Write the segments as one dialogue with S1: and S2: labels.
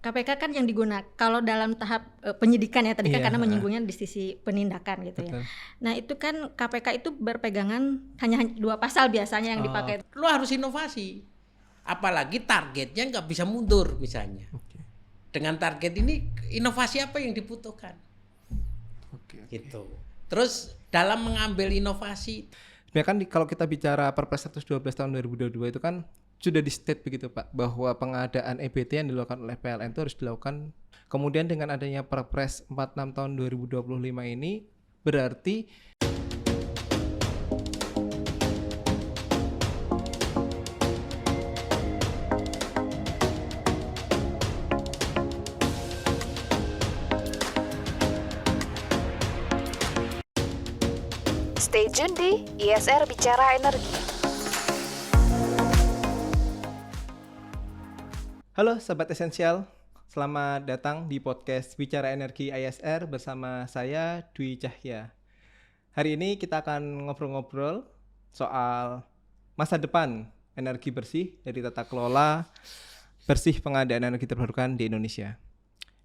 S1: KPK kan yang digunakan kalau dalam tahap penyidikan ya tadi kan karena menyinggungnya di sisi penindakan gitu. Betul. Ya. Nah itu kan KPK itu berpegangan hanya 2 pasal biasanya yang dipakai.
S2: Lo harus inovasi, apalagi targetnya nggak bisa mundur misalnya. Dengan target ini inovasi apa yang dibutuhkan? Gitu. Terus dalam mengambil inovasi,
S3: ya kan kalau kita bicara Perpres 112 tahun 2022 itu kan sudah di state begitu Pak, bahwa pengadaan EBT yang dilakukan oleh PLN itu harus dilakukan. Kemudian dengan adanya Perpres 46 tahun 2025 ini berarti
S4: Stay tune di ISR Bicara Energi.
S3: Halo Sobat Esensial, selamat datang di podcast Bicara Energi ISR bersama saya Dwi Cahya. Hari ini kita akan ngobrol-ngobrol soal masa depan energi bersih dari tata kelola bersih pengadaan energi terbarukan di Indonesia.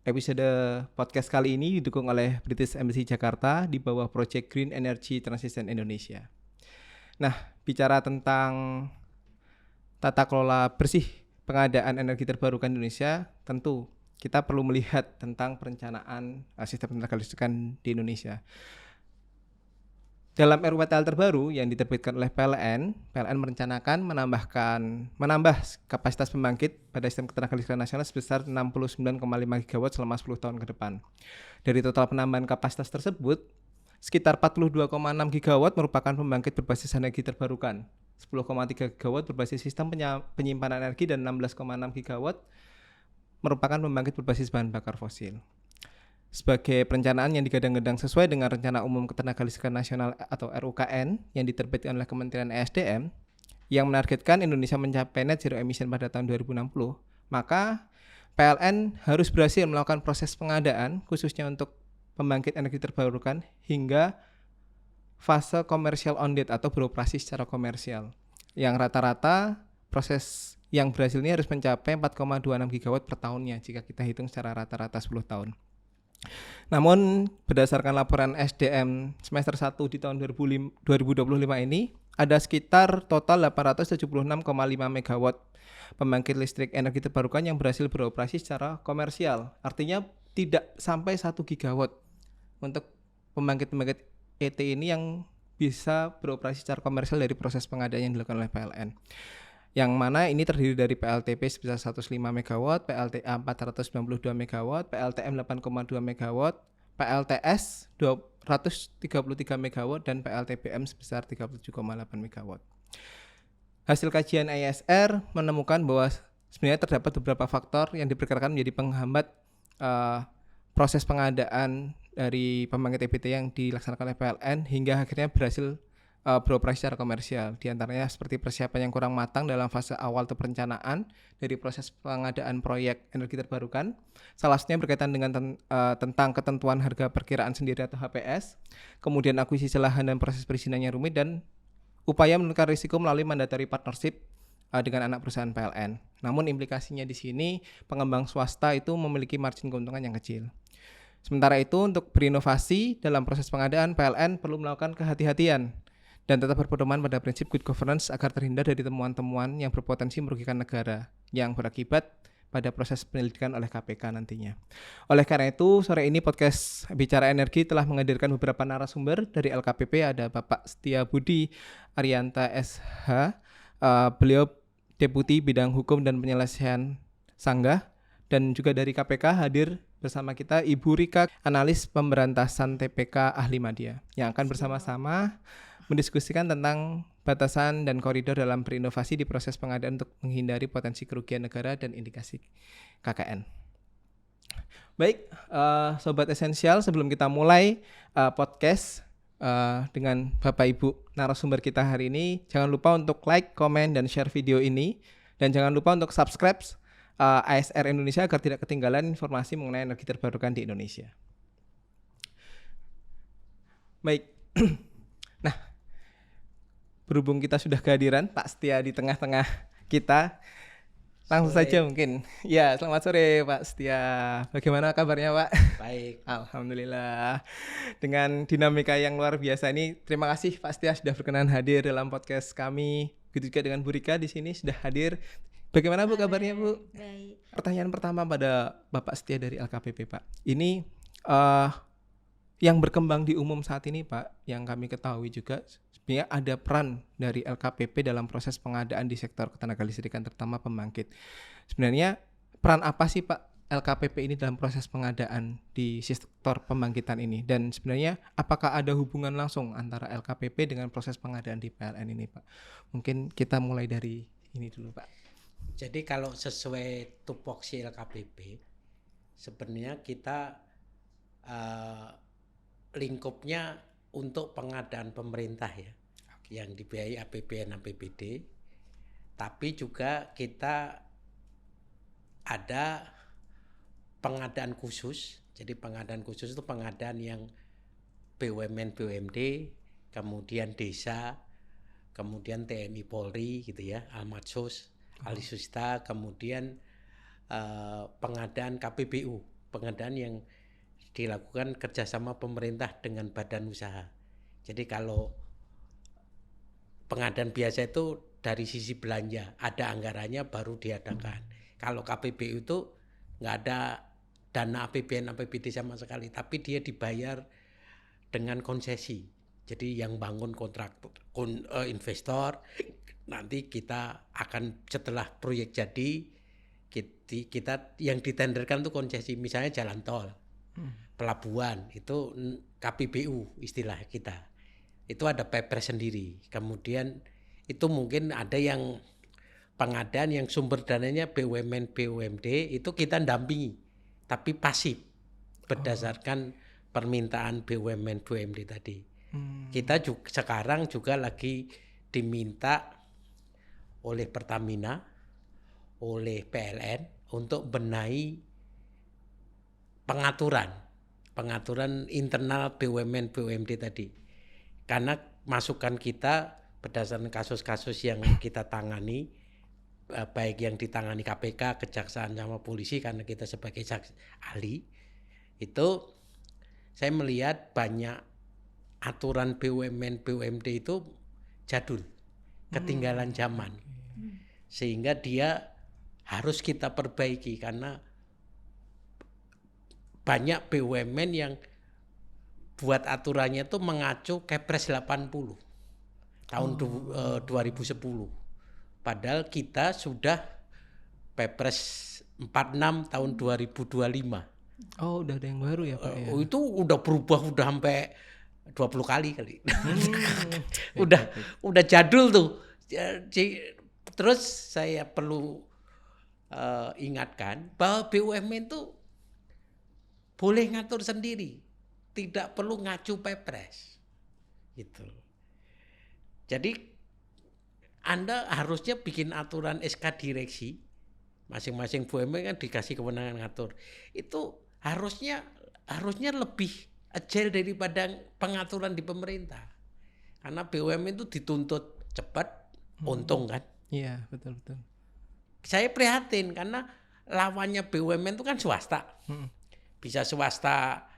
S3: Episode podcast kali ini didukung oleh British Embassy Jakarta di bawah Project Green Energy Transition Indonesia. Nah, bicara tentang tata kelola bersih pengadaan energi terbarukan Indonesia, tentu kita perlu melihat tentang perencanaan sistem tenaga listrikan di Indonesia. Dalam RUPTL terbaru yang diterbitkan oleh PLN merencanakan menambah kapasitas pembangkit pada sistem ketenaga listrikan nasional sebesar 69,5 GW selama 10 tahun ke depan. Dari total penambahan kapasitas tersebut, sekitar 42,6 GW merupakan pembangkit berbasis energi terbarukan, 10,3 GW berbasis sistem penyimpanan energi, dan 16,6 GW merupakan pembangkit berbasis bahan bakar fosil. Sebagai perencanaan yang digadang-gadang sesuai dengan Rencana Umum Ketenagalistrikan Nasional atau RUKN yang diterbitkan oleh Kementerian ESDM yang menargetkan Indonesia mencapai net zero emission pada tahun 2060, maka PLN harus berhasil melakukan proses pengadaan khususnya untuk pembangkit energi terbarukan hingga fase komersial on date atau beroperasi secara komersial, yang rata-rata proses yang berhasil ini harus mencapai 4,26 GW per tahunnya jika kita hitung secara rata-rata 10 tahun. Namun berdasarkan laporan SDM semester 1 di tahun 2025 ini ada sekitar total 876,5 MW pembangkit listrik energi terbarukan yang berhasil beroperasi secara komersial. Artinya tidak sampai 1 GW untuk pembangkit-pembangkit ET ini yang bisa beroperasi secara komersial dari proses pengadaan yang dilakukan oleh PLN. Yang mana ini terdiri dari PLTP sebesar 105 MW, PLTA 492 MW, PLTM 8,2 MW, PLTS 233 MW, dan PLTBM sebesar 37,8 MW. Hasil kajian ISR menemukan bahwa sebenarnya terdapat beberapa faktor yang diperkirakan menjadi penghambat proses pengadaan dari pembangkit EBT yang dilaksanakan oleh PLN hingga akhirnya berhasil beroperasi secara komersial. Di antaranya seperti persiapan yang kurang matang dalam fase awal atau perencanaan dari proses pengadaan proyek energi terbarukan. Salah satunya berkaitan dengan tentang ketentuan harga perkiraan sendiri atau HPS, kemudian akuisisi lahan dan proses perizinannya rumit, dan upaya menurunkan risiko melalui mandatory partnership dengan anak perusahaan PLN. Namun implikasinya di sini pengembang swasta itu memiliki margin keuntungan yang kecil. Sementara itu untuk berinovasi dalam proses pengadaan, PLN perlu melakukan kehati-hatian dan tetap berpedoman pada prinsip good governance agar terhindar dari temuan-temuan yang berpotensi merugikan negara yang berakibat pada proses penyelidikan oleh KPK nantinya. Oleh karena itu, sore ini podcast Bicara Energi telah menghadirkan beberapa narasumber. Dari LKPP ada Bapak Setia Budi Arianta SH, beliau Deputi Bidang Hukum dan Penyelesaian Sanggah, dan juga dari KPK hadir bersama kita Ibu Rika, analis pemberantasan TPK ahli media, yang akan bersama-sama mendiskusikan tentang batasan dan koridor dalam berinovasi di proses pengadaan untuk menghindari potensi kerugian negara dan indikasi KKN. Baik, Sobat Esensial, sebelum kita mulai podcast dengan Bapak Ibu narasumber kita hari ini, jangan lupa untuk like, komen, dan share video ini, dan jangan lupa untuk subscribe ISR Indonesia agar tidak ketinggalan informasi mengenai energi terbarukan di Indonesia. Baik, nah, berhubung kita sudah kehadiran Pak Setia di tengah-tengah kita, Langsung saja mungkin. Ya, selamat sore Pak Setia. Bagaimana kabarnya Pak?
S2: Baik.
S3: Alhamdulillah. Dengan dinamika yang luar biasa ini, terima kasih Pak Setia sudah berkenan hadir dalam podcast kami. Begitu juga dengan Bu Rika di sini sudah hadir. Bagaimana Bu kabarnya Bu?
S1: Baik.
S3: Pertanyaan pertama pada Bapak Setia dari LKPP Pak. Ini yang berkembang di umum saat ini Pak, yang kami ketahui juga sebenarnya ada peran dari LKPP dalam proses pengadaan di sektor ketenagalistrikan terutama pembangkit. Sebenarnya peran apa sih Pak LKPP ini dalam proses pengadaan di sektor pembangkitan ini, dan sebenarnya apakah ada hubungan langsung antara LKPP dengan proses pengadaan di PLN ini Pak? Mungkin kita mulai dari ini dulu Pak.
S2: Jadi kalau sesuai tupoksi LKPP sebenarnya kita lingkupnya untuk pengadaan pemerintah ya, yang dibiayai APBN APBD, tapi juga kita ada pengadaan khusus. Jadi pengadaan khusus itu pengadaan yang BUMN BUMD, kemudian desa, kemudian TNI Polri gitu ya, Almatsus, Alisusta, kemudian pengadaan KPBU, pengadaan yang dilakukan kerjasama pemerintah dengan badan usaha. Jadi kalau pengadaan biasa itu dari sisi belanja, ada anggarannya baru diadakan. Kalau KPBU itu nggak ada dana APBN APBD sama sekali, tapi dia dibayar dengan konsesi. Jadi yang bangun investor, nanti kita akan setelah proyek jadi, kita yang ditenderkan itu konsesi, misalnya jalan tol, pelabuhan, itu KPBU istilah kita. Itu ada Pepres sendiri. Kemudian itu mungkin ada yang pengadaan yang sumber dananya BUMN BUMD, itu kita dampingi, tapi pasif berdasarkan permintaan BUMN BUMD tadi. Kita juga sekarang juga lagi diminta oleh Pertamina, oleh PLN untuk benahi pengaturan internal BUMN BUMD tadi. Karena masukan kita berdasarkan kasus-kasus yang kita tangani, baik yang ditangani KPK, Kejaksaan sama polisi, karena kita sebagai ahli, itu saya melihat banyak aturan BUMN BUMD itu jadul, ketinggalan zaman. Sehingga dia harus kita perbaiki, karena banyak BUMN yang buat aturannya itu mengacu Kepres 80 tahun 2010. Padahal kita sudah Kepres 46 tahun 2025.
S3: Oh, udah ada yang baru ya Pak ya?
S2: Itu udah berubah, udah sampai 20 kali. Udah jadul tuh. Terus saya perlu ingatkan bahwa BUMN itu boleh ngatur sendiri, tidak perlu ngacu Pepres, gitu. Jadi Anda harusnya bikin aturan SK direksi, masing-masing BUMN kan dikasih kewenangan ngatur. Itu harusnya lebih agile daripada pengaturan di pemerintah. Karena BUMN itu dituntut cepat, untung kan?
S3: Iya, betul.
S2: Saya prihatin karena lawannya BUMN itu kan swasta. Bisa swasta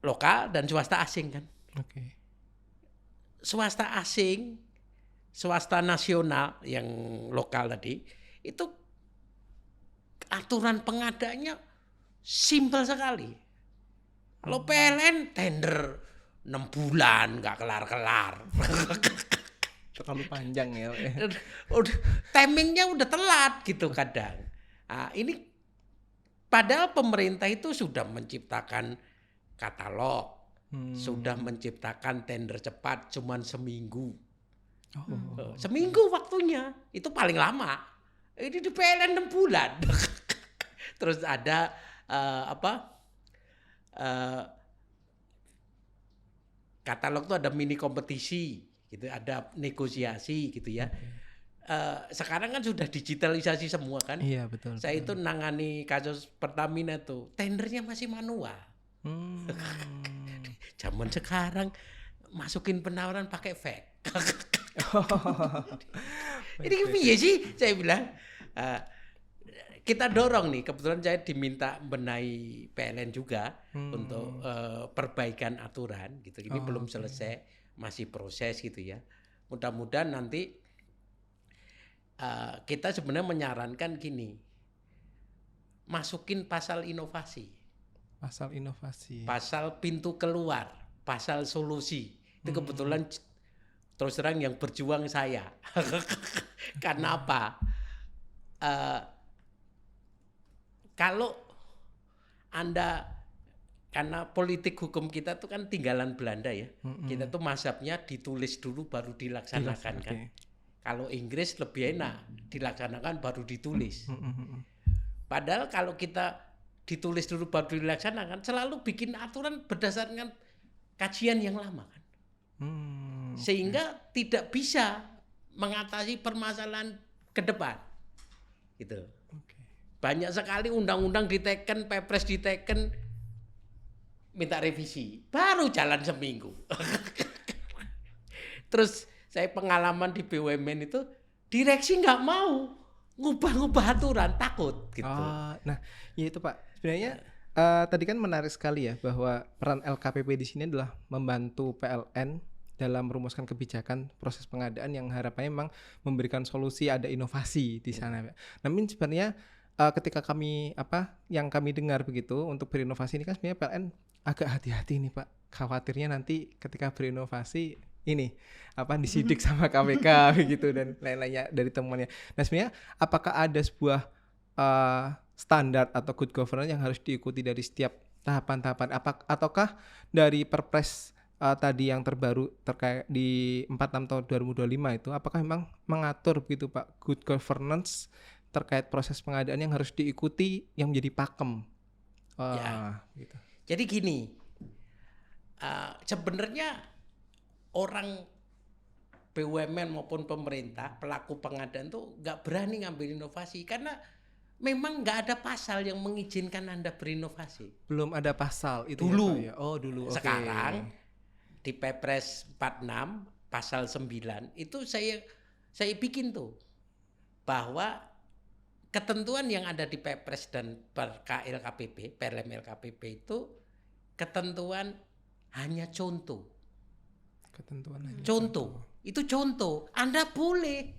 S2: lokal dan swasta asing kan.
S3: Oke.
S2: Swasta asing, swasta nasional yang lokal tadi, itu aturan pengadaannya simpel sekali. Kalau PLN tender 6 bulan nggak kelar-kelar.
S3: Terlalu panjang ya.
S2: Timingnya udah telat gitu kadang. Nah, ini padahal pemerintah itu sudah menciptakan katalog, sudah menciptakan tender cepat cuman seminggu. Seminggu waktunya, itu paling lama. Ini di PLN 6 bulan. Terus ada katalog tuh ada mini kompetisi, gitu, ada negosiasi gitu ya. Sekarang kan sudah digitalisasi semua kan.
S3: Iya, betul.
S2: Saya itu nangani kasus Pertamina tuh, tendernya masih manual. Zaman sekarang masukin penawaran pakai fax. Ini piye sih, saya bilang. Kita dorong nih, kebetulan saya diminta benahi PLN juga untuk perbaikan aturan gitu. Ini belum selesai, masih proses gitu ya. Mudah-mudahan nanti kita sebenarnya menyarankan gini, masukin pasal inovasi.
S3: Pasal inovasi.
S2: Pasal pintu keluar, pasal solusi. Itu kebetulan terus terang yang berjuang saya. Karena apa? Kalau Anda, karena politik hukum kita tuh kan tinggalan Belanda ya. Kita tuh mazhabnya ditulis dulu baru dilaksanakan kan. Kalau Inggris lebih enak, dilaksanakan baru ditulis. Padahal kalau kita ditulis dulu baru dilaksanakan, selalu bikin aturan berdasarkan kajian yang lama kan. Sehingga tidak bisa mengatasi permasalahan ke depan. Gitu. Banyak sekali undang-undang diteken, Perpres diteken, minta revisi, baru jalan seminggu. Terus saya pengalaman di BUMN itu, direksi nggak mau ngubah-ngubah aturan, takut gitu.
S3: Nah, ya itu Pak. Sebenarnya tadi kan menarik sekali ya bahwa peran LKPP di sini adalah membantu PLN dalam merumuskan kebijakan proses pengadaan yang harapannya memang memberikan solusi, ada inovasi di sana. Namun sebenarnya ketika kami yang kami dengar begitu untuk berinovasi ini kan sebenarnya PLN agak hati-hati nih Pak, khawatirnya nanti ketika berinovasi ini disidik sama KPK begitu dan lain-lainnya dari temuannya. Nah sebenarnya apakah ada sebuah standar atau good governance yang harus diikuti dari setiap tahapan-tahapan ataukah dari Perpres tadi yang terbaru terkait di 46 tahun 2025 itu apakah memang mengatur begitu Pak good governance terkait proses pengadaan yang harus diikuti yang menjadi pakem. Gitu.
S2: Jadi gini, sebenarnya orang BUMN maupun pemerintah pelaku pengadaan tuh nggak berani ngambil inovasi karena memang nggak ada pasal yang mengizinkan Anda berinovasi.
S3: Belum ada pasal itu
S2: dulu.
S3: Ya, Pak, ya? Dulu.
S2: Sekarang di Perpres 46 pasal 9 itu saya bikin tuh bahwa ketentuan yang ada di Perpres dan LKPP, PLM LKPP itu ketentuan hanya contoh.
S3: Ketentuan hanya
S2: contoh. Itu contoh. Anda boleh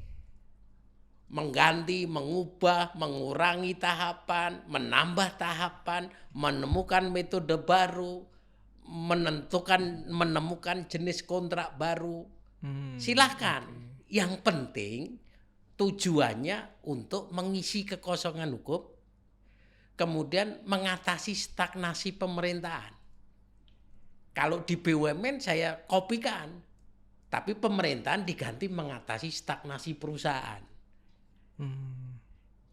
S2: mengganti, mengubah, mengurangi tahapan, menambah tahapan, menemukan metode baru, menemukan jenis kontrak baru. Silahkan. Yang penting tujuannya untuk mengisi kekosongan hukum, kemudian mengatasi stagnasi pemerintahan. Kalau di BUMN saya kopikan, tapi pemerintahan diganti mengatasi stagnasi perusahaan.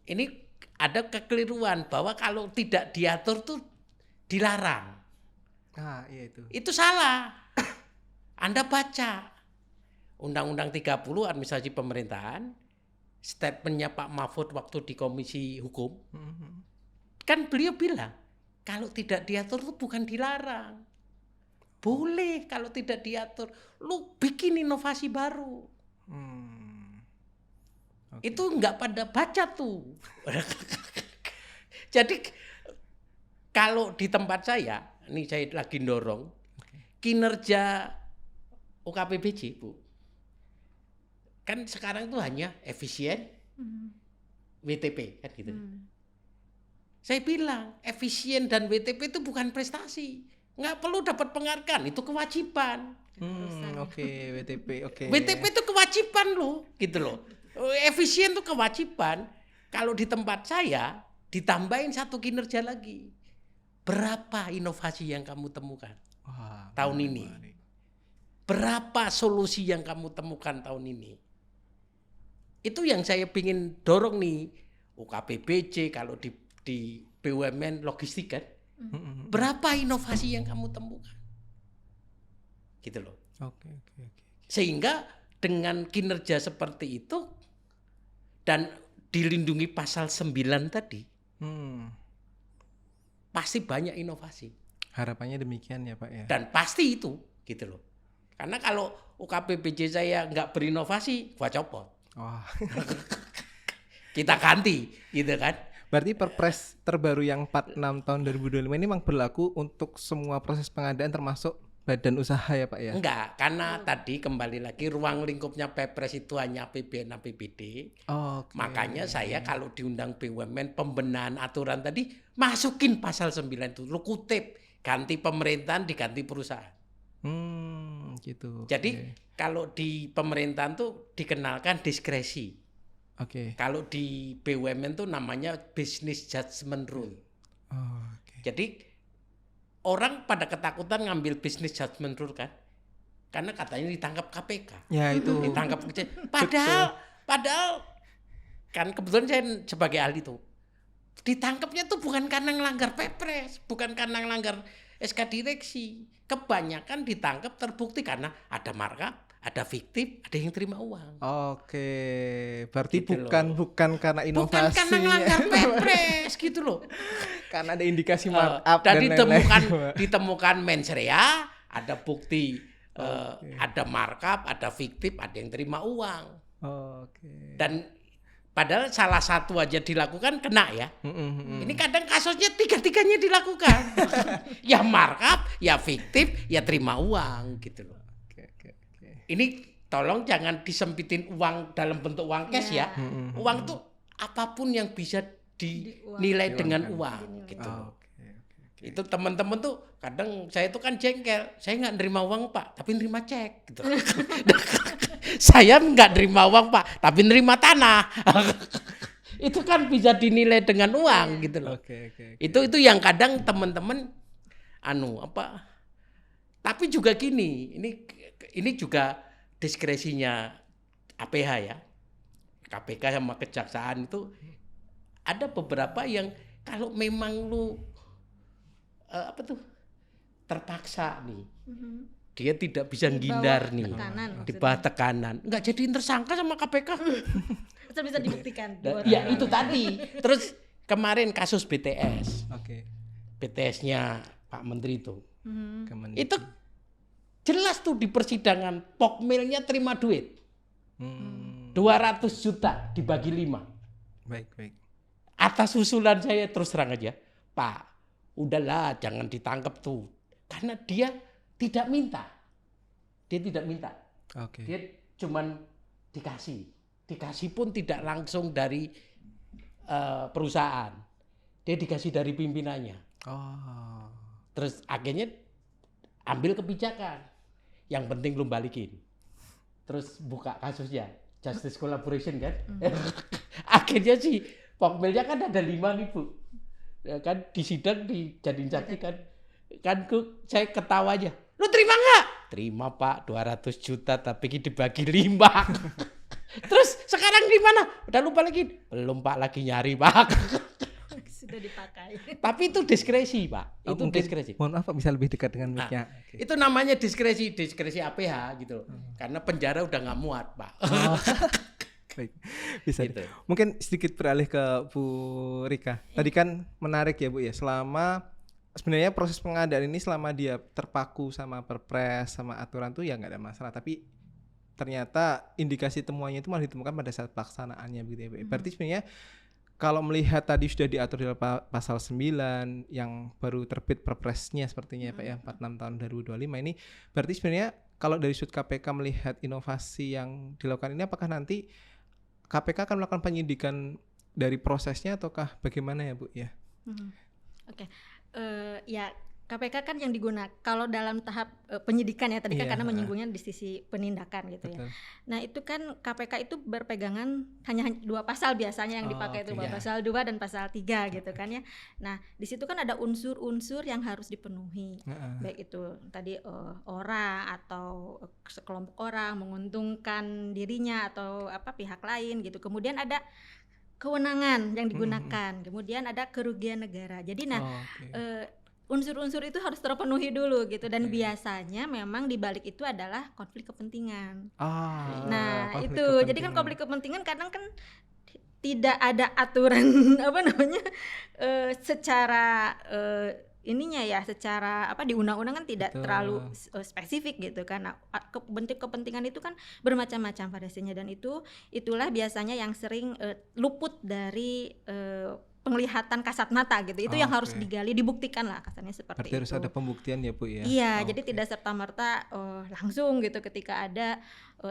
S2: Ini ada kekeliruan bahwa kalau tidak diatur tuh dilarang.
S3: Iya itu.
S2: Itu salah. Anda baca Undang-Undang 30 Administrasi Pemerintahan, statementnya Pak Mahfud waktu di Komisi Hukum, kan beliau bilang kalau tidak diatur itu bukan dilarang, boleh kalau tidak diatur, lu bikin inovasi baru. Itu nggak pada baca tuh. Jadi kalau di tempat saya, nih saya lagi dorong kinerja UKPBJ Bu. Kan sekarang tuh hanya efisien, WTP kan gitu. Saya bilang efisien dan WTP itu bukan prestasi, nggak perlu dapat penghargaan, itu kewajiban.
S3: WTP.
S2: WTP itu kewajiban loh, gitu loh. Efisien itu kewajiban. Kalau di tempat saya ditambahin satu kinerja lagi. Berapa inovasi yang kamu temukan tahun ini? Berapa solusi yang kamu temukan tahun ini? Itu yang saya ingin dorong nih, UKPBJ kalau di BUMN logistik kan, berapa inovasi yang kamu temukan? Gitu loh. Sehingga dengan kinerja seperti itu dan dilindungi pasal 9 tadi, pasti banyak inovasi.
S3: Harapannya demikian ya Pak ya.
S2: Dan pasti itu, gitu loh. Karena kalau UKPBJ saya nggak berinovasi, gua copot. kita ganti, gitu kan?
S3: Berarti Perpres terbaru yang 46 tahun 2025 ini memang berlaku untuk semua proses pengadaan termasuk badan usaha ya Pak ya?
S2: Enggak, karena tadi kembali lagi ruang lingkupnya Perpres itu hanya APBN APBD. Makanya saya kalau diundang BUMN pembenahan aturan tadi masukin pasal 9 itu, lu kutip, ganti pemerintahan diganti perusahaan.
S3: Gitu.
S2: Jadi kalau di pemerintahan tuh dikenalkan diskresi. Kalau di BUMN tuh namanya business judgment rule. Jadi orang pada ketakutan ngambil business judgment rule kan, karena katanya ditangkap KPK.
S3: Ya itu.
S2: Ditangkap padahal kan kebetulan saya sebagai ahli tuh ditangkapnya tuh bukan karena ngelanggar Perpres, bukan karena ngelanggar SK direksi. Kebanyakan ditangkap terbukti karena ada markup, ada fiktif, ada yang terima uang.
S3: Berarti
S2: gitu
S3: bukan karena inovasi.
S2: Bukan karena ngelanggar Perpres gitu loh.
S3: Karena ada indikasi markup
S2: dan ditemukan mens rea, ada bukti, ada markup, ada fiktif, ada yang terima uang. Dan padahal salah satu aja dilakukan kena ya. Ini kadang kasusnya tiga-tiganya dilakukan. Ya markup, ya fiktif, ya terima uang gitu loh. Ini tolong jangan disempitin uang dalam bentuk uang cash ya. Uang tuh apapun yang bisa dinilai dengan uang gitu. Itu teman-teman tuh kadang saya tuh kan jengkel. Saya nggak nerima uang Pak, tapi nerima cek gitu. Saya nggak nerima uang Pak, tapi nerima tanah. Itu kan bisa dinilai dengan uang gitu loh. Itu yang kadang teman-teman tapi juga gini, ini juga diskresinya APH ya. KPK sama kejaksaan itu ada beberapa yang kalau memang lu terpaksa nih. Dia tidak bisa menghindar nih. Di bawah tekanan. Enggak jadiin tersangka sama KPK.
S1: Bisa dibuktikan.
S2: Ya itu tadi. Terus kemarin kasus BTS. BTS-nya Pak Menteri itu. Itu jelas tuh di persidangan Pokmilnya terima duit. 200 juta dibagi 5.
S3: Baik.
S2: Atas usulan saya terus terang aja, Pak, udahlah jangan ditangkap tuh. Karena dia tidak minta. Dia cuman dikasih. Dikasih pun tidak langsung dari perusahaan. Dia dikasih dari pimpinannya. Terus akhirnya ambil kebijakan. Yang penting lu balikin. Terus buka kasusnya. Justice Collaboration kan. Akhirnya sih Pokmilnya kan ada 5 nih Bu. Ya kan di sidang dijadiin saksi kan. Saya ketawa aja. Lu terima nggak? Terima Pak, 200 juta tapi dibagi 5. Terus sekarang di mana? Udah lupa lagi? Belum Pak, lagi nyari Pak.
S1: Sudah dipakai.
S2: Tapi itu diskresi Pak. Itu diskresi.
S3: Mohon maaf Pak, bisa lebih dekat dengan mic-nya.
S2: Itu namanya diskresi APH gitu. Karena penjara udah nggak muat Pak.
S3: Baik, bisa
S2: gitu.
S3: Mungkin sedikit beralih ke Bu Rika. Tadi kan menarik ya Bu ya, sebenarnya proses pengadaan ini selama dia terpaku sama Perpres sama aturan tuh ya nggak ada masalah, tapi ternyata indikasi temuannya itu malah ditemukan pada saat pelaksanaannya begitu ya Bu. Berarti sebenarnya kalau melihat tadi sudah diatur di pasal 9 yang baru terbit Perpresnya sepertinya Pak ya, 46 tahun 2025 ini, berarti sebenarnya kalau dari sudut KPK melihat inovasi yang dilakukan ini, apakah nanti KPK akan melakukan penyidikan dari prosesnya ataukah bagaimana ya Bu ya?
S1: Ya KPK kan yang digunakan kalau dalam tahap penyidikan ya tadi kan karena menyinggungnya di sisi penindakan gitu. Betul. Ya. Nah itu kan KPK itu berpegangan hanya 2 pasal biasanya yang dipakai itu pasal 2 dan pasal 3 gitu kan ya. Nah di situ kan ada unsur-unsur yang harus dipenuhi, baik itu tadi orang atau sekelompok orang menguntungkan dirinya atau pihak lain gitu. Kemudian ada kewenangan yang digunakan, kemudian ada kerugian negara. Jadi unsur-unsur itu harus terpenuhi dulu gitu, dan biasanya memang di balik itu adalah konflik kepentingan. Konflik kepentingan. Jadi kan konflik kepentingan kadang kan tidak ada aturan secara ininya ya secara apa di undang-undang kan tidak
S3: Betul.
S1: terlalu spesifik gitu kan. Nah, bentuk kepentingan itu kan bermacam-macam variasinya dan itulah biasanya yang sering luput dari penglihatan kasat mata gitu. Itu yang harus digali, dibuktikan lah kasarnya seperti
S3: Berarti
S1: itu.
S3: harus ada pembuktian ya Bu ya.
S1: Iya, jadi tidak serta-merta langsung gitu ketika ada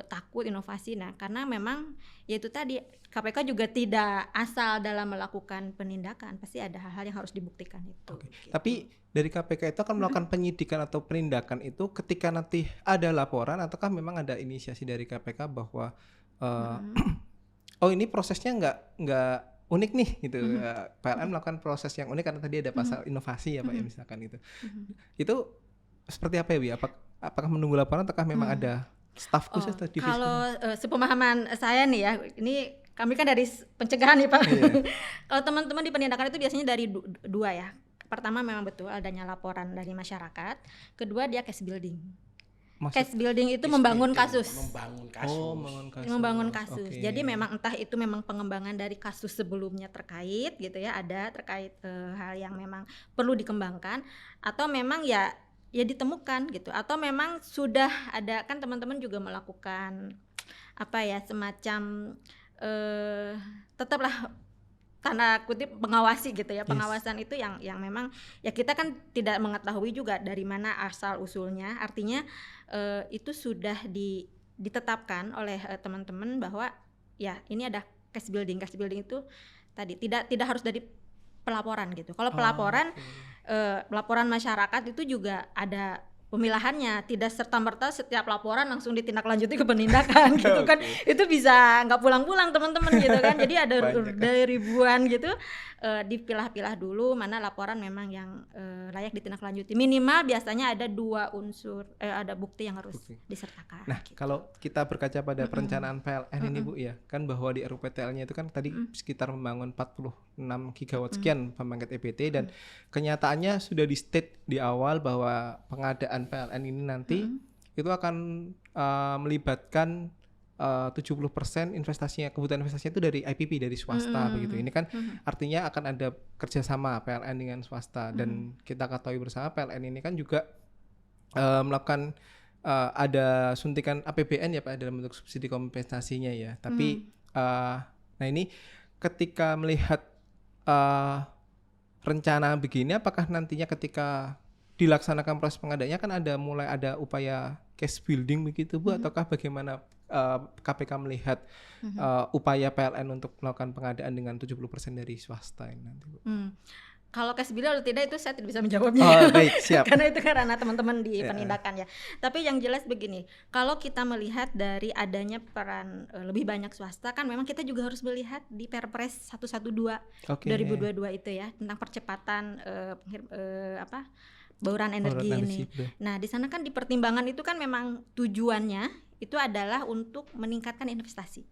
S1: takut inovasi. Nah, karena memang yaitu tadi KPK juga tidak asal dalam melakukan penindakan, pasti ada hal-hal yang harus dibuktikan itu. Gitu.
S3: Tapi dari KPK itu akan melakukan penyidikan atau penindakan itu ketika nanti ada laporan ataukah memang ada inisiasi dari KPK bahwa oh ini prosesnya nggak unik nih gitu. PLN melakukan proses yang unik karena tadi ada pasal inovasi ya Pak ya misalkan gitu. Itu seperti apa ya Bu? Apakah menunggu laporan ataukah memang ada staf khusus atau divisi?
S1: Kalau sepemahaman saya nih ya, ini kami kan dari pencegahan nih Pak. Kalau teman-teman di penindakan itu biasanya dari dua ya. Pertama memang betul adanya laporan dari masyarakat. Kedua dia case building. Case building itu membangun kasus. Membangun kasus.
S3: Okay.
S1: Jadi memang entah itu memang pengembangan dari kasus sebelumnya terkait gitu ya, ada terkait hal yang memang perlu dikembangkan atau memang ya ditemukan gitu, atau memang sudah ada kan teman-teman juga melakukan apa ya semacam tetaplah tanda kutip mengawasi gitu ya. Pengawasan itu yang memang ya kita kan tidak mengetahui juga dari mana asal usulnya. Artinya itu sudah ditetapkan oleh teman-teman bahwa ya ini ada case building. Case building itu tadi tidak harus dari pelaporan gitu. Kalau pelaporan laporan masyarakat itu juga ada pemilahannya, tidak serta-merta setiap laporan langsung ditindaklanjuti ke penindakan gitu kan. Itu bisa nggak pulang-pulang teman-teman gitu kan. Jadi ada dari ribuan gitu dipilah-pilah dulu mana laporan memang yang layak ditindaklanjuti. Minimal biasanya ada 2 unsur ada bukti yang harus disertakan.
S3: Nah,
S1: gitu.
S3: kalau kita berkaca pada perencanaan PLN ini Bu ya, kan bahwa di RUPTL-nya itu kan tadi sekitar membangun 46 gigawatt sekian pembangkit EBT dan kenyataannya sudah di state di awal bahwa pengadaan PLN ini nanti itu akan melibatkan 70% investasinya, kebutuhan investasinya itu dari IPP, dari swasta begitu. Ini kan artinya akan ada kerjasama PLN dengan swasta dan kita ketahui bersama PLN ini kan juga melakukan ada suntikan APBN ya Pak dalam bentuk subsidi kompensasinya ya. Tapi nah ini ketika melihat rencana begini, apakah nantinya ketika dilaksanakan proses pengadaannya kan mulai ada upaya case building begitu Bu, ataukah bagaimana KPK melihat upaya PLN untuk melakukan pengadaan dengan 70% dari swasta ini nanti Bu?
S1: Kalau case building atau tidak itu saya tidak bisa menjawabnya.
S3: Baik, siap.
S1: Karena itu kan ranah teman-teman di penindakan ya. Tapi yang jelas begini, kalau kita melihat dari adanya peran lebih banyak swasta kan memang kita juga harus melihat di Perpres 112 2022 itu ya tentang percepatan bauran energi ini. Nah, di sana kan di pertimbangan itu kan memang tujuannya itu adalah untuk meningkatkan investasi.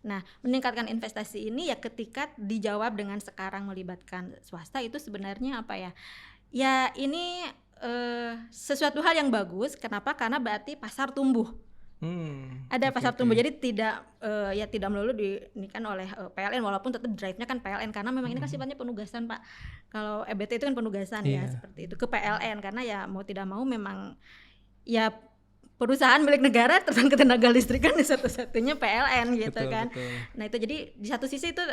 S1: Nah, meningkatkan investasi ini ya ketika dijawab dengan sekarang melibatkan swasta itu sebenarnya apa ya? Ya ini sesuatu hal yang bagus. Kenapa? Karena berarti pasar tumbuh. Ada pasar tumbuh. Jadi tidak melulu ini kan oleh PLN walaupun tetap drive-nya kan PLN karena memang ini kan sifatnya penugasan Pak. Kalau EBT itu kan penugasan ya seperti itu ke PLN karena ya mau tidak mau memang ya perusahaan milik negara tentang ketenaga listrikan satu-satunya PLN gitu kan. Nah itu jadi di satu sisi itu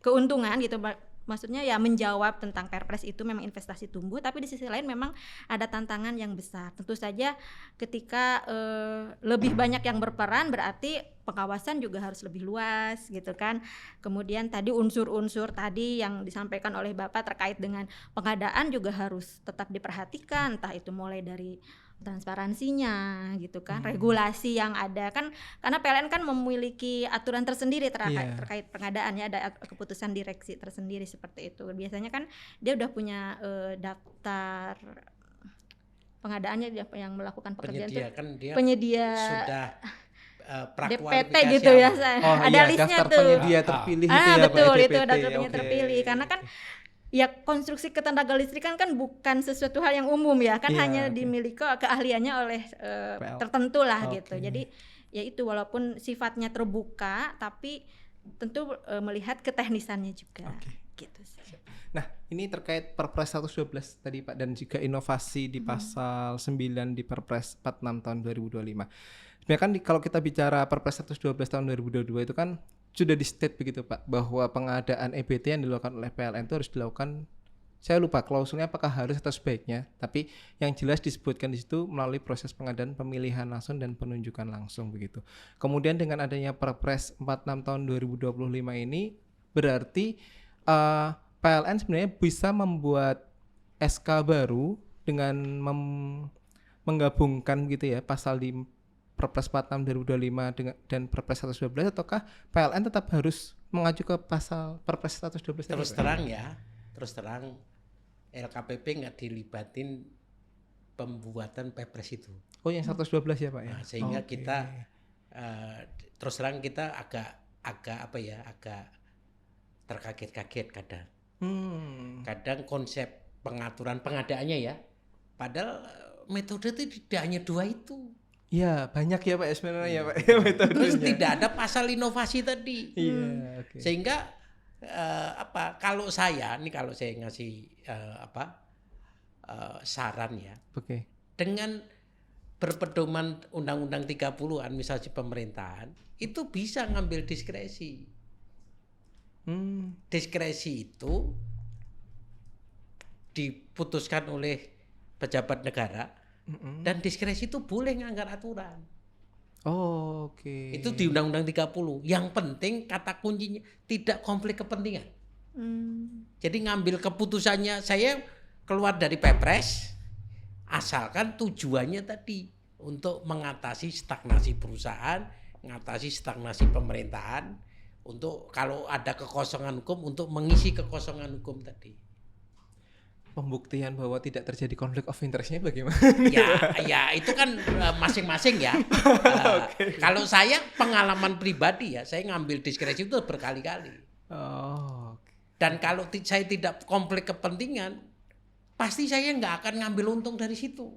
S1: keuntungan gitu, maksudnya ya menjawab tentang Perpres itu memang investasi tumbuh, tapi di sisi lain memang ada tantangan yang besar. Tentu saja ketika lebih banyak yang berperan berarti pengawasan juga harus lebih luas gitu kan. Kemudian tadi unsur-unsur tadi yang disampaikan oleh Bapak terkait dengan pengadaan juga harus tetap diperhatikan, entah itu mulai dari transparansinya gitu kan, regulasi yang ada kan karena PLN kan memiliki aturan tersendiri terkait pengadaan ya, ada keputusan direksi tersendiri seperti itu. Biasanya kan dia udah punya daftar pengadaannya yang melakukan pekerjaan itu penyedia
S2: sudah
S1: DPT gitu ya. Ada listnya
S3: daftar
S1: tuh.
S3: Penyedia terpilih itu ya
S1: betul
S3: Pak,
S1: itu daftar penyedia terpilih karena kan ya konstruksi ketenaga listrikan kan bukan sesuatu hal yang umum ya kan hanya dimiliki keahliannya oleh tertentu lah gitu. Jadi ya itu walaupun sifatnya terbuka tapi tentu melihat keteknisannya juga gitu sih.
S3: Nah, ini terkait Perpres 112 tadi Pak, dan juga inovasi di pasal 9 di Perpres 46 tahun 2025. Sebenarnya kan kalau kita bicara Perpres 112 tahun 2022 itu kan sudah di state begitu Pak, bahwa pengadaan EBT yang dilakukan oleh PLN itu harus dilakukan, saya lupa klausulnya apakah harus atau sebaiknya, tapi yang jelas disebutkan di situ melalui proses pengadaan pemilihan langsung dan penunjukan langsung begitu. Kemudian dengan adanya Perpres 46 tahun 2025 ini berarti PLN sebenarnya bisa membuat SK baru dengan menggabungkan gitu ya pasal di Perpres 46 2025 dengan dan Perpres 112, ataukah PLN tetap harus mengacu ke pasal Perpres 112?
S2: Terus terang LKPP nggak dilibatin pembuatan Perpres itu.
S3: Oh, yang 112 ya Pak ya.
S2: Nah, sehingga kita terus terang kita agak terkaget-kaget kadang. Kadang konsep pengaturan pengadaannya ya, padahal metode itu tidak hanya 2 itu.
S3: Iya, banyak ya Pak sebenarnya ya Pak metodenya.
S2: Terus tidak ada pasal inovasi tadi.
S3: Iya, oke.
S2: Sehingga kalau saya ngasih saran ya.
S3: Oke.
S2: Dengan berpedoman Undang-Undang 30 administrasi pemerintahan, itu bisa ngambil diskresi. Diskresi itu diputuskan oleh pejabat negara. Dan diskresi itu boleh nganggar aturan.
S3: Oh, oke.
S2: Itu di Undang-Undang 30. Yang penting kata kuncinya tidak konflik kepentingan. Jadi ngambil keputusannya, saya keluar dari Perpres asalkan tujuannya tadi untuk mengatasi stagnasi perusahaan, mengatasi stagnasi pemerintahan, untuk kalau ada kekosongan hukum untuk mengisi kekosongan hukum tadi.
S3: Pembuktian bahwa tidak terjadi konflik of interest-nya bagaimana?
S2: Ya itu kan masing-masing ya. Okay. Kalau saya pengalaman pribadi ya, saya ngambil diskresi itu berkali-kali.
S3: Oh. Okay.
S2: Dan kalau saya tidak konflik kepentingan, pasti saya nggak akan ngambil untung dari situ.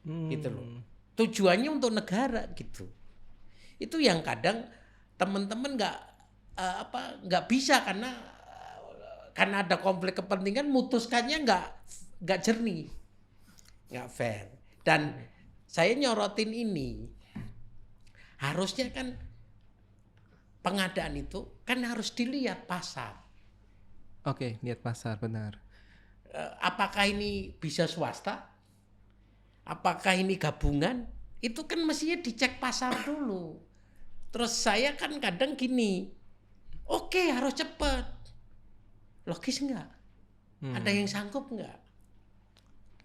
S2: Gitu loh. Tujuannya untuk negara gitu. Itu yang kadang teman-teman nggak bisa karena ada konflik kepentingan, mutuskannya nggak jernih, nggak fair. Dan saya nyorotin ini, harusnya kan pengadaan itu kan harus dilihat pasar.
S3: Oke, lihat pasar, benar.
S2: Apakah ini bisa swasta? Apakah ini gabungan? Itu kan mestinya dicek pasar dulu. Terus saya kan kadang gini, oke, harus cepat. Logis enggak? Ada yang sanggup enggak?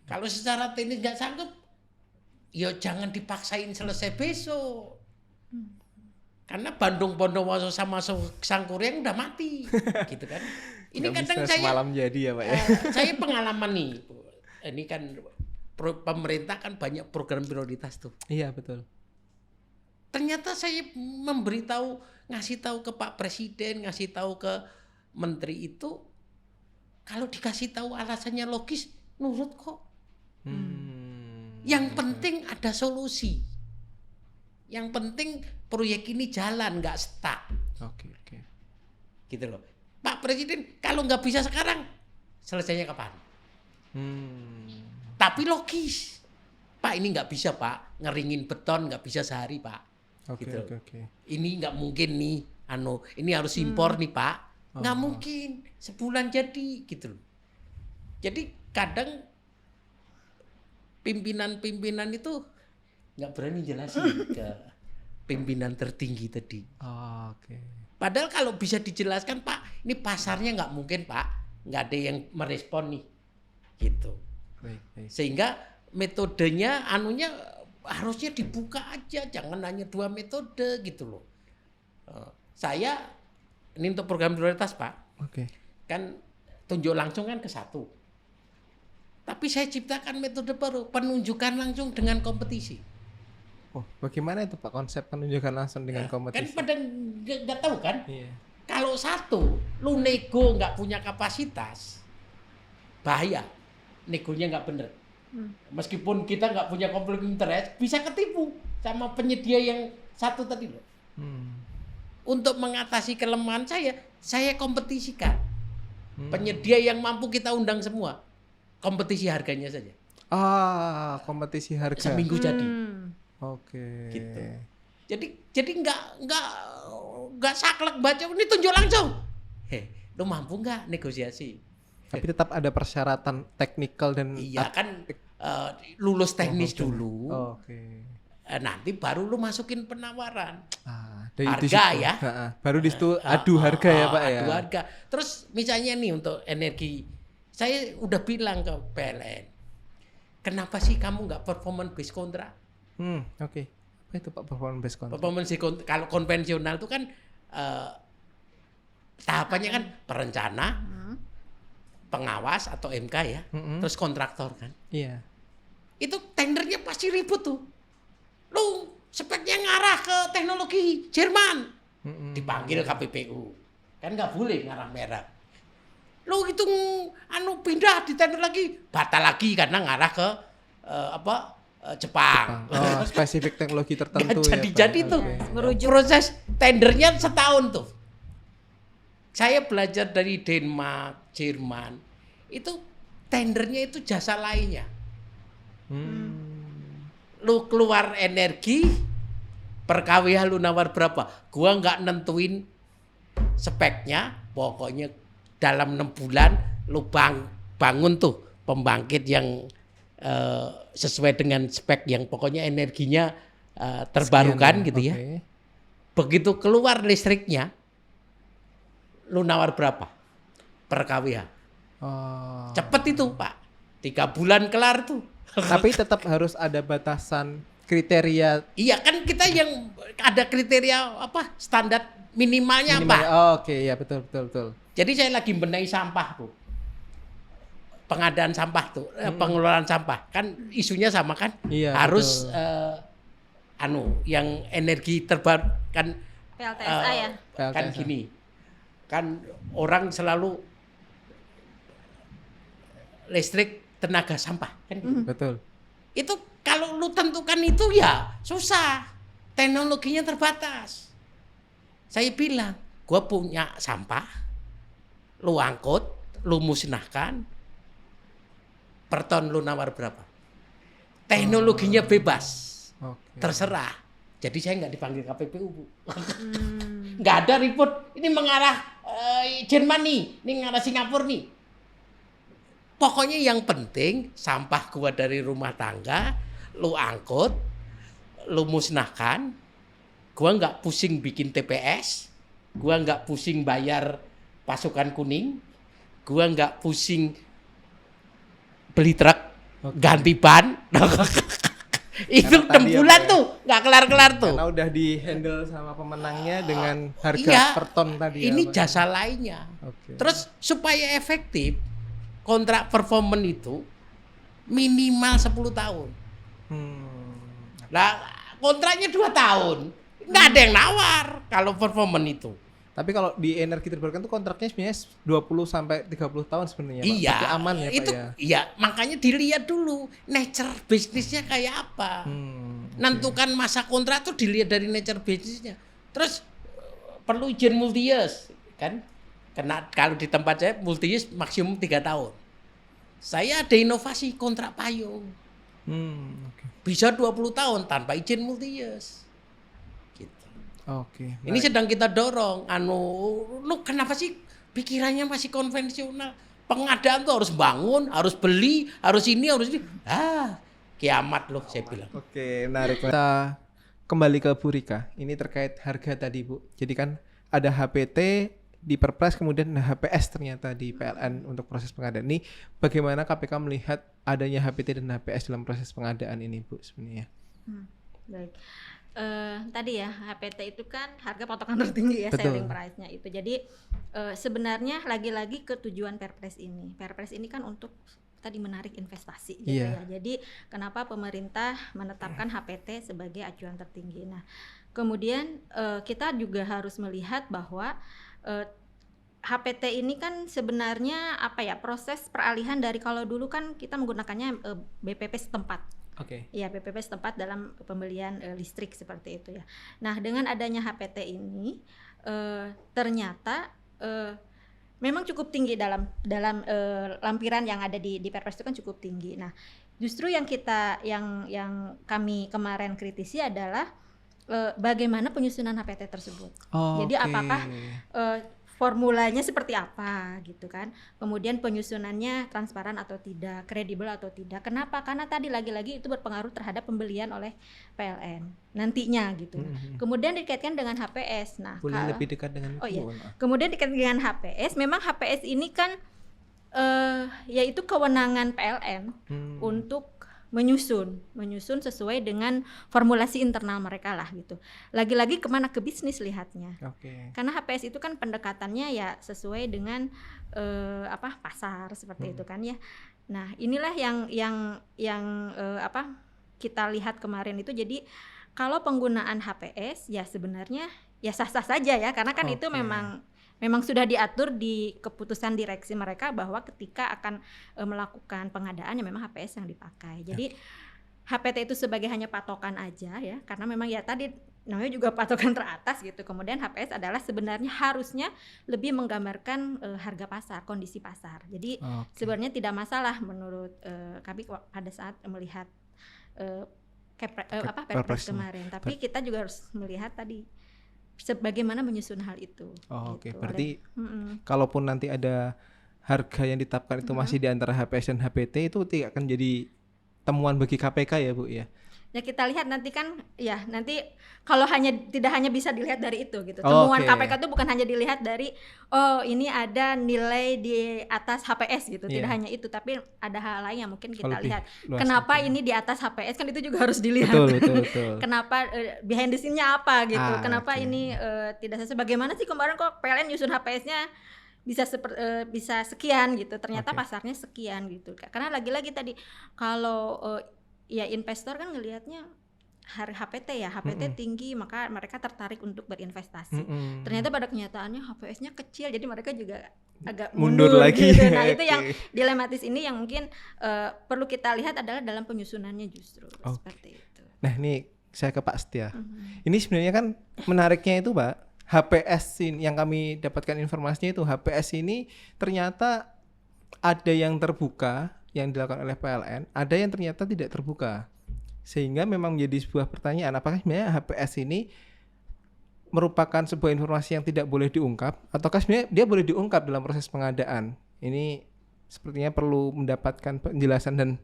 S2: Kalau secara teknis enggak sanggup, ya jangan dipaksain selesai besok. Karena Bandung Bondowoso sama Sangkuriang udah mati, gitu kan? Ini
S3: nggak
S2: kadang
S3: bisa
S2: saya
S3: semalam jadi ya Pak ya.
S2: Saya pengalaman nih, ini kan pemerintah kan banyak program prioritas tuh.
S3: Iya betul.
S2: Ternyata saya ngasih tahu ke Pak Presiden, ngasih tahu ke Menteri itu, kalau dikasih tahu alasannya logis, nurut kok. Yang penting ada solusi. Yang penting proyek ini jalan, nggak stuck.
S3: Oke.
S2: Gitu loh. Pak Presiden, kalau nggak bisa sekarang, selesainya kapan? Tapi logis. Pak, ini nggak bisa Pak, ngeringin beton nggak bisa sehari Pak.
S3: Oke.
S2: Ini nggak mungkin nih, ini harus impor nih Pak. Nggak mungkin sebulan jadi gitu loh. Jadi kadang pimpinan itu nggak berani jelasin ke pimpinan tertinggi tadi.
S3: Oke.
S2: Padahal kalau bisa dijelaskan Pak, ini pasarnya nggak mungkin Pak, nggak ada yang merespon nih, gitu.
S3: Baik.
S2: Sehingga metodenya harusnya dibuka aja, jangan hanya 2 metode gitu loh. Saya ini untuk program prioritas Pak.
S3: Oke.
S2: Kan tunjuk langsung kan ke 1. Tapi saya ciptakan metode baru, penunjukan langsung dengan kompetisi.
S3: Oh, bagaimana itu Pak konsep penunjukan langsung dengan kompetisi?
S2: Kan pada nggak tahu kan?
S3: Iya.
S2: Kalau 1 lu nego nggak punya kapasitas, bahaya. Negonya nggak bener. Meskipun kita nggak punya konflik interest, bisa ketipu sama penyedia yang 1 tadi loh. Untuk mengatasi kelemahan saya kompetisikan. Penyedia yang mampu kita undang semua. Kompetisi harganya saja.
S3: Kompetisi harga.
S2: Seminggu jadi.
S3: Oke.
S2: Gitu. Jadi nggak saklek baca ini tunjuk langsung. Lu mampu nggak negosiasi?
S3: Tapi tetap ada persyaratan teknikal dan
S2: iya kan lulus teknis dulu.
S3: Oke.
S2: Nanti baru lu masukin penawaran.
S3: Harga ya. Baru di situ adu harga ya Pak ya.
S2: Adu harga. Terus misalnya nih untuk energi, saya udah bilang ke PLN, kenapa sih kamu nggak performance based contract?
S3: Oke. Apa itu Pak performance based contract?
S2: Performance based contract kalau konvensional itu kan tahapannya kan perencana, pengawas atau MK ya, terus kontraktor kan.
S3: Iya.
S2: Itu tendernya pasti ribut tuh. Lu speknya ngarah ke teknologi Jerman, dipanggil KPPU, kan nggak boleh ngarah merah. Lu itu pindah di tender lagi, batal lagi karena ngarah ke Jepang.
S3: Spesifik teknologi tertentu
S2: ya. Jadi tuh
S1: merujuk
S2: proses tendernya setahun tuh. Saya belajar dari Denmark, Jerman, itu tendernya itu jasa lainnya. Lu keluar energi per kWh lu nawar berapa? Gua nggak nentuin speknya, pokoknya dalam 6 bulan lu bangun tuh pembangkit yang sesuai dengan spek yang pokoknya energinya terbarukan sekian, gitu ya. Begitu keluar listriknya, lu nawar berapa per kWh? Cepet itu Pak, 3 bulan kelar tuh.
S3: Tapi tetap harus ada batasan kriteria.
S2: Iya kan kita yang ada kriteria standar minimalnya apa?
S3: Oke, ya betul.
S2: Jadi saya lagi benahi sampah tuh, pengadaan sampah tuh, pengelolaan sampah kan isunya sama kan?
S3: Iya,
S2: harus yang energi terbaru kan
S1: PLTSA ya.
S2: Kan gini, kan orang selalu listrik tenaga sampah kan gitu.
S3: Betul.
S2: Itu kalau lu tentukan itu ya susah, teknologinya terbatas. Saya bilang, gua punya sampah, lu angkut, lu musnahkan, per ton lu nawar berapa? Teknologinya bebas, terserah. Jadi saya nggak dipanggil KPPU, Bu. Nggak ada report, ini mengarah Jerman nih, ini mengarah Singapura nih. Pokoknya yang penting sampah gua dari rumah tangga, lu angkut, lu musnahkan, gua nggak pusing bikin TPS, gua nggak pusing bayar pasukan kuning, gua nggak pusing beli truk, ganti ban. Itu 6 bulan tuh nggak kelar-kelar tuh.
S3: Karena udah di handle sama pemenangnya dengan harga per ton tadi.
S2: Ini jasa lainnya. Terus supaya efektif, kontrak performance itu minimal 10 tahun. Nah, kontraknya 2 tahun. Nggak ada yang nawar kalau performance itu.
S3: Tapi kalau di energi terbarukan itu kontraknya sebenarnya 20 sampai 30 tahun sebenarnya, Pak.
S2: Iya.
S3: Tapi aman ya,
S2: itu,
S3: Pak ya.
S2: Iya, makanya dilihat dulu nature bisnisnya kayak apa. Nentukan masa kontrak tuh dilihat dari nature bisnisnya. Terus perlu izin multi-use kan? Karena kalau di tempat saya multi-use maksimum 3 tahun. Saya ada inovasi kontrak payung. Bisa 20 tahun tanpa izin multi-use. Gitu. Ini sedang kita dorong. Lu kenapa sih pikirannya masih konvensional? Pengadaan tuh harus bangun, harus beli, harus ini, harus ini. Kiamat loh saya bilang.
S3: Menarik. Kita kembali ke Bu Rika. Ini terkait harga tadi, Bu. Jadi kan ada HPT di Perpres, kemudian HPS ternyata di PLN untuk proses pengadaan ini. Bagaimana KPK melihat adanya HPT dan HPS dalam proses pengadaan ini, Bu, sebenarnya?
S1: Baik. Tadi ya, HPT itu kan harga patokan tertinggi ya. Betul. Selling price-nya itu. Jadi sebenarnya lagi-lagi ke tujuan Perpres ini. Perpres ini kan untuk tadi menarik investasi gitu ya. Jadi kenapa pemerintah menetapkan HPT sebagai acuan tertinggi. Nah, kemudian kita juga harus melihat bahwa HPT ini kan sebenarnya proses peralihan dari, kalau dulu kan kita menggunakannya BPP setempat. Ya, BPP setempat dalam pembelian listrik seperti itu ya. Nah, dengan adanya HPT ini ternyata memang cukup tinggi dalam lampiran yang ada di Perpres itu kan cukup tinggi. Nah, justru yang kami kemarin kritisi adalah bagaimana penyusunan HPT tersebut. Jadi apakah formulanya seperti apa gitu kan, kemudian penyusunannya transparan atau tidak, kredibel atau tidak. Kenapa? Karena tadi lagi-lagi itu berpengaruh terhadap pembelian oleh PLN nantinya gitu. Kemudian dikaitkan dengan HPS. Nah,
S3: boleh lebih dekat dengan
S1: kemudian dikaitkan dengan HPS. Memang HPS ini kan yaitu kewenangan PLN untuk menyusun sesuai dengan formulasi internal mereka lah gitu. Lagi-lagi kemana, ke bisnis lihatnya. Karena HPS itu kan pendekatannya ya sesuai dengan pasar seperti itu kan ya. Nah, inilah yang kita lihat kemarin itu. Jadi kalau penggunaan HPS ya sebenarnya ya sah-sah saja ya, karena kan itu memang sudah diatur di keputusan direksi mereka bahwa ketika akan melakukan pengadaan ya memang HPS yang dipakai. Jadi HPT itu sebagai hanya patokan aja ya, karena memang ya tadi namanya juga patokan teratas gitu. Kemudian HPS adalah sebenarnya harusnya lebih menggambarkan harga pasar, kondisi pasar. Jadi sebenarnya tidak masalah menurut kami pada saat melihat Perpres kemarin. Tapi kita juga harus melihat tadi bagaimana menyusun hal itu.
S3: Gitu. Berarti kalaupun nanti ada harga yang ditetapkan itu masih di antara HPS dan HPT, itu tidak akan jadi temuan bagi KPK ya Bu ya?
S1: Ya kita lihat nanti kan ya, nanti kalau tidak hanya bisa dilihat dari itu gitu. Temuan KPK itu bukan hanya dilihat dari ini ada nilai di atas HPS gitu. Tidak hanya itu, tapi ada hal lain yang mungkin kita lihat. Kenapa ini di atas HPS, kan itu juga harus dilihat. Betul. Kenapa behind the scene-nya apa gitu. Kenapa ini tidak sesuai, bagaimana sih kemarin kok PLN nyusun HPS-nya bisa sekian gitu. Ternyata pasarnya sekian gitu. Karena lagi-lagi tadi kalau ya investor kan ngelihatnya HPT ya, HPT tinggi maka mereka tertarik untuk berinvestasi. Ternyata pada kenyataannya HPS-nya kecil, jadi mereka juga agak mundur lagi gitu. Nah itu yang dilematis ini yang mungkin perlu kita lihat adalah dalam penyusunannya justru seperti itu.
S3: Nah ini saya ke Pak Setia. Ini sebenarnya kan menariknya itu Pak, HPS ini yang kami dapatkan informasinya itu HPS ini ternyata ada yang terbuka yang dilakukan oleh PLN, ada yang ternyata tidak terbuka. Sehingga memang menjadi sebuah pertanyaan, apakah sebenarnya HPS ini merupakan sebuah informasi yang tidak boleh diungkap, ataukah sebenarnya dia boleh diungkap dalam proses pengadaan? Ini sepertinya perlu mendapatkan penjelasan dan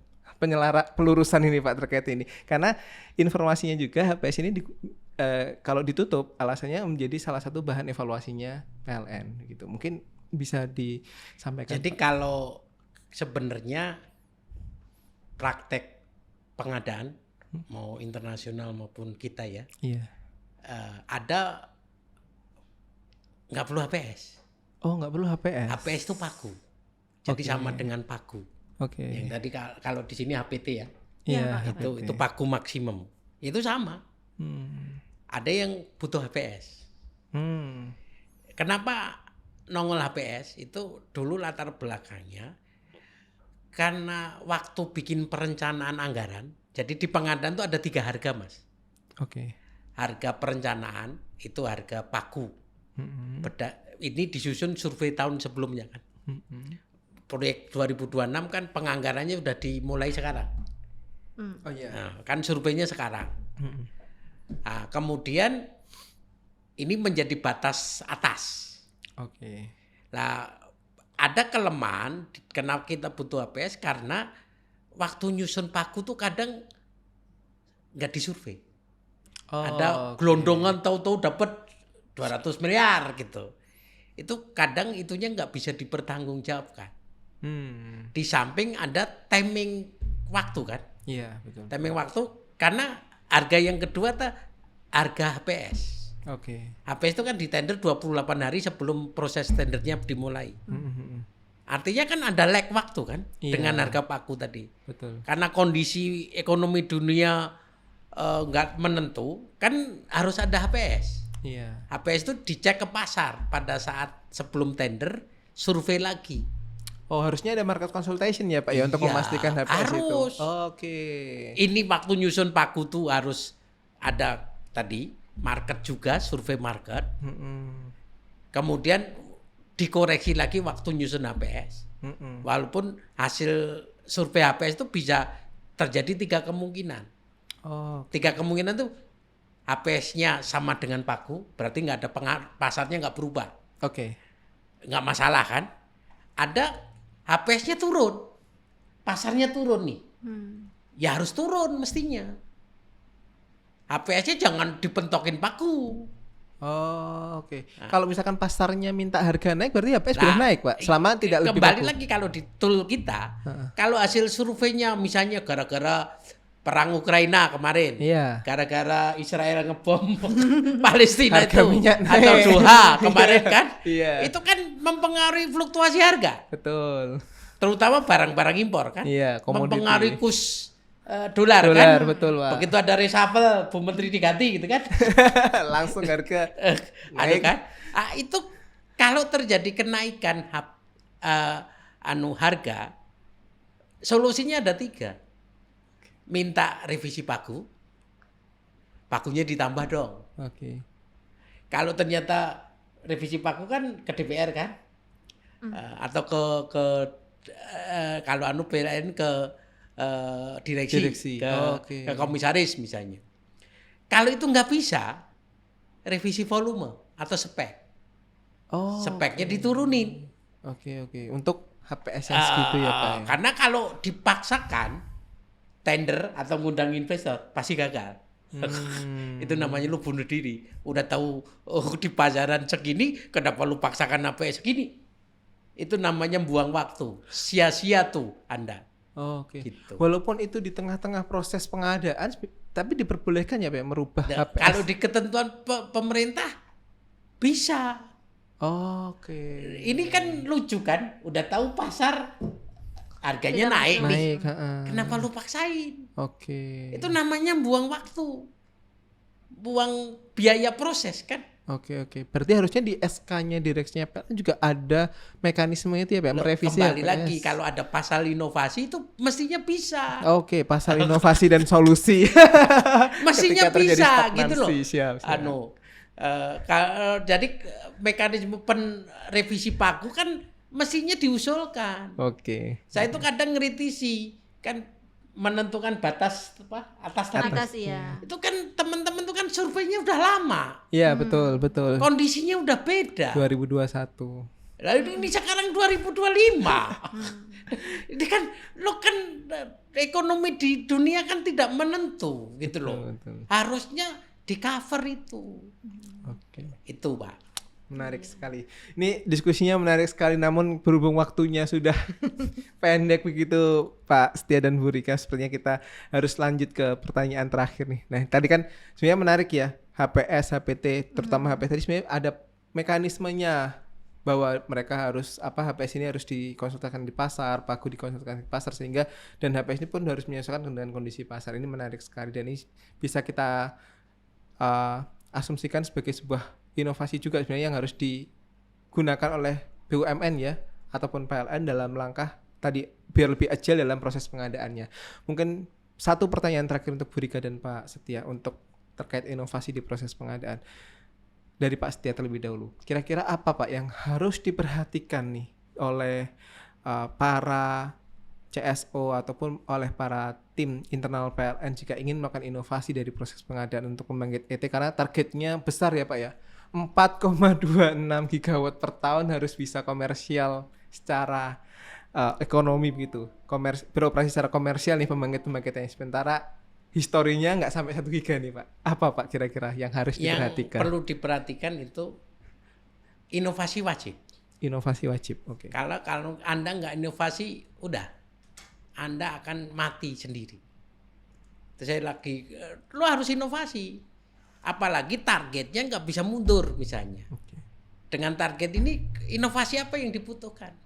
S3: pelurusan ini Pak terkait ini. Karena informasinya juga HPS ini kalau ditutup alasannya menjadi salah satu bahan evaluasinya PLN gitu. Mungkin bisa disampaikan.
S2: Jadi
S3: Pak.
S2: Kalau sebenarnya praktek pengadaan mau internasional maupun kita ya, ada nggak perlu HPS.
S3: Nggak perlu HPS.
S2: HPS itu pagu, jadi sama dengan pagu. Yang tadi kalau di sini HPT ya, itu pagu maksimum, itu sama. Ada yang butuh HPS. Kenapa nongol HPS itu dulu latar belakangnya? Karena waktu bikin perencanaan anggaran, jadi di pengadaan itu ada 3 harga Mas. Harga perencanaan itu harga pagu. Ini disusun survei tahun sebelumnya kan. Proyek 2026 kan penganggarannya udah dimulai sekarang. Nah, kan surveinya sekarang. Nah, kemudian ini menjadi batas atas. Lah ada kelemahan kenapa kita butuh HPS, karena waktu nyusun pagu tuh kadang nggak disurvei. Ada gelondongan tahu-tahu dapat 200 miliar gitu. Itu kadang itunya nggak bisa dipertanggungjawabkan. Di samping ada timing waktu kan.
S3: Iya betul.
S2: Timing waktu, karena harga yang kedua harga HPS. HPS itu kan ditender 28 hari sebelum proses tendernya dimulai. Artinya kan ada lag waktu kan dengan harga pagu tadi.
S3: Betul.
S2: Karena kondisi ekonomi dunia nggak menentu, kan harus ada HPS. HPS itu dicek ke pasar pada saat sebelum tender, survei lagi.
S3: Harusnya ada market consultation ya Pak ya untuk memastikan HPS
S2: harus.
S3: Itu.
S2: Ini waktu nyusun pagu tuh harus ada tadi market juga, survei market. Kemudian dikoreksi lagi waktu nyusun HPS. Walaupun hasil survei HPS itu bisa terjadi 3 kemungkinan. 3 kemungkinan tuh HPS-nya sama dengan paku, berarti nggak ada pasarnya nggak berubah. Nggak masalah kan? Ada HPS-nya turun, pasarnya turun nih. Ya harus turun mestinya. HPS-nya jangan dipentokin paku.
S3: Nah. Kalau misalkan pasarnya minta harga naik, berarti HPS boleh naik, Pak. Selama tidak lebih
S2: kembali
S3: baku.
S2: lagi kalau di tool kita, kalau hasil surveinya misalnya gara-gara perang Ukraina kemarin, gara-gara Israel ngebom Palestina
S3: harga
S2: itu,
S3: minyak naik.
S2: atau Doha kemarin kan, itu kan mempengaruhi fluktuasi harga.
S3: Betul.
S2: Terutama barang-barang impor kan, mempengaruhi kurs dolar kan.
S3: Betul, Pak.
S2: Begitu ada reshuffle, Bu Menteri diganti gitu kan,
S3: langsung harga
S2: naik kan. Itu kalau terjadi kenaikan harga, solusinya ada 3. Minta revisi pakunya ditambah dong. Kalau ternyata revisi paku kan ke DPR kan, atau ke kalau PLN ke direksi. Ke komisaris misalnya. Kalau itu nggak bisa, revisi volume atau spek. Speknya diturunin.
S3: Untuk HPS yang segitu ya, Pak.
S2: Karena kalau dipaksakan tender atau ngundang investor pasti gagal. Itu namanya lu bunuh diri. Udah tahu di pasaran segini, kenapa lu paksakan HPS segini? Itu namanya buang waktu. Sia-sia tuh Anda. Gitu.
S3: Walaupun itu di tengah-tengah proses pengadaan, tapi diperbolehkan ya Pak merubah HPS.
S2: Kalau di ketentuan pemerintah bisa. Ini kan lucu kan, udah tahu pasar harganya naik nih. Kenapa lu paksain? Itu namanya buang waktu, buang biaya proses kan.
S3: Berarti harusnya di SK-nya direksinya PLN juga ada mekanisme itu ya Pak, merevisi
S2: Kembali
S3: HPS.
S2: lagi kalau ada pasal inovasi itu mestinya bisa.
S3: Pasal inovasi dan solusi.
S2: Mestinya bisa gitu loh.
S3: Siap.
S2: Jadi mekanisme revisi paku kan mestinya diusulkan. Saya itu kadang ngritisi kan, menentukan batas atas.
S1: Iya.
S2: Itu kan teman-teman itu kan surveinya udah lama.
S3: Iya, betul.
S2: Kondisinya udah beda.
S3: 2021.
S2: Lalu ini sekarang 2025. Ini kan ekonomi di dunia kan tidak menentu gitu loh.
S3: Betul.
S2: Harusnya di cover itu. Itu, Pak.
S3: Menarik sekali. Ini diskusinya menarik sekali, namun berhubung waktunya sudah pendek begitu Pak Setia dan Bu Rika, sepertinya kita harus lanjut ke pertanyaan terakhir nih. Nah, tadi kan sebenarnya menarik ya, HPS, HPT, terutama HPS tadi sebenarnya ada mekanismenya bahwa mereka harus HPS ini harus dikonsultasikan di pasar, paku dikonsultasikan di pasar, sehingga dan HPS ini pun harus menyesuaikan dengan kondisi pasar. Ini menarik sekali dan ini bisa kita asumsikan sebagai sebuah inovasi juga sebenarnya yang harus digunakan oleh BUMN ya ataupun PLN dalam langkah tadi biar lebih agile dalam proses pengadaannya. Mungkin satu pertanyaan terakhir untuk Bu Rika dan Pak Setia untuk terkait inovasi di proses pengadaan. Dari Pak Setia terlebih dahulu. Kira-kira apa Pak yang harus diperhatikan nih oleh para CSO ataupun oleh para tim internal PLN jika ingin melakukan inovasi dari proses pengadaan untuk pembangkit ET, karena targetnya besar ya Pak ya, 4,26 gigawatt per tahun harus bisa komersial secara ekonomi begitu, beroperasi secara komersial nih pembangkit-pembangkitnya. Sementara historinya nggak sampai 1 giga nih Pak. Apa Pak kira-kira yang harus diperhatikan?
S2: Yang perlu diperhatikan itu inovasi wajib.
S3: Inovasi wajib,
S2: Kalau Anda nggak inovasi, udah Anda akan mati sendiri. Terus saya lagi, lo harus inovasi. Apalagi targetnya nggak bisa mundur misalnya. Dengan target ini, inovasi apa yang dibutuhkan?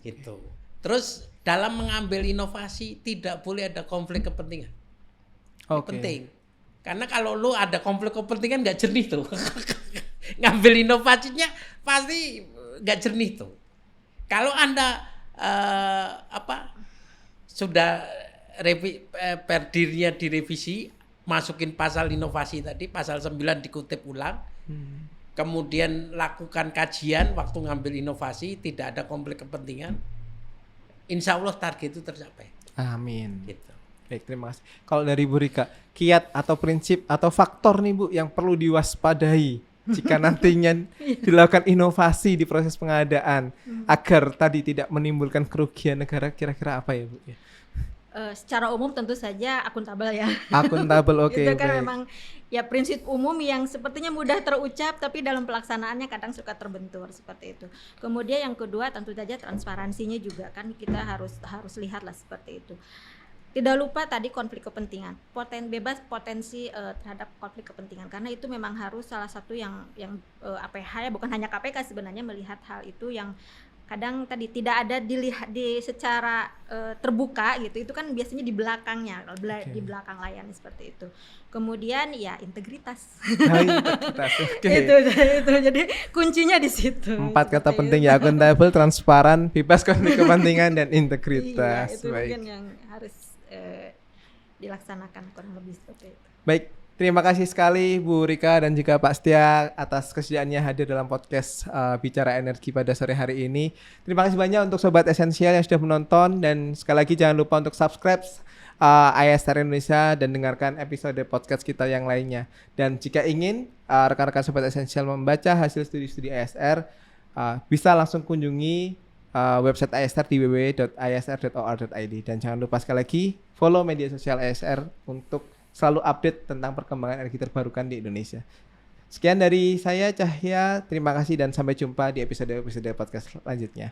S2: Gitu. Terus dalam mengambil inovasi tidak boleh ada konflik kepentingan. Penting. Karena kalau lo ada konflik kepentingan nggak jernih tuh. Ngambil inovasinya pasti nggak jernih tuh. Kalau Anda sudah perdirnya direvisi, masukin pasal inovasi tadi, pasal 9 dikutip ulang, kemudian lakukan kajian waktu ngambil inovasi, tidak ada konflik kepentingan, insya Allah target itu tercapai.
S3: Amin.
S2: Gitu.
S3: Baik, terima kasih. Kalau dari Bu Rika, kiat atau prinsip atau faktor nih Bu yang perlu diwaspadai jika nantinya dilakukan inovasi di proses pengadaan agar tadi tidak menimbulkan kerugian negara, kira-kira apa ya Bu?
S1: Secara umum tentu saja akuntabel ya.
S3: Akuntabel, oke.
S1: Itu kan memang ya prinsip umum yang sepertinya mudah terucap tapi dalam pelaksanaannya kadang suka terbentur seperti itu. Kemudian yang kedua tentu saja transparansinya juga kan kita harus lihatlah seperti itu. Tidak lupa tadi konflik kepentingan, bebas potensi terhadap konflik kepentingan karena itu memang harus salah satu yang APH ya, bukan hanya KPK sebenarnya melihat hal itu yang kadang tadi tidak ada dilihat secara terbuka gitu, itu kan biasanya di belakangnya, di belakang layar seperti itu. Kemudian ya integritas.
S3: Integritas. Okay.
S1: itu jadi kuncinya di situ.
S3: 4 kata penting ya, akuntabel, transparan, bebas konflik kepentingan dan integritas.
S1: Iya, itu
S3: baik.
S1: mungkin yang harus dilaksanakan kurang lebih seperti itu.
S3: Baik, terima kasih sekali Bu Rika dan juga Pak Setia atas kesediaannya hadir dalam podcast Bicara Energi pada sore hari ini. Terima kasih banyak untuk Sobat Esensial yang sudah menonton dan sekali lagi jangan lupa untuk subscribe ISR Indonesia dan dengarkan episode podcast kita yang lainnya. Dan jika ingin rekan-rekan Sobat Esensial membaca hasil studi-studi ISR, bisa langsung kunjungi website ISR di www.isr.or.id dan jangan lupa sekali lagi follow media sosial ISR untuk selalu update tentang perkembangan energi terbarukan di Indonesia. Sekian dari saya Cahya, terima kasih dan sampai jumpa di episode-episode podcast selanjutnya.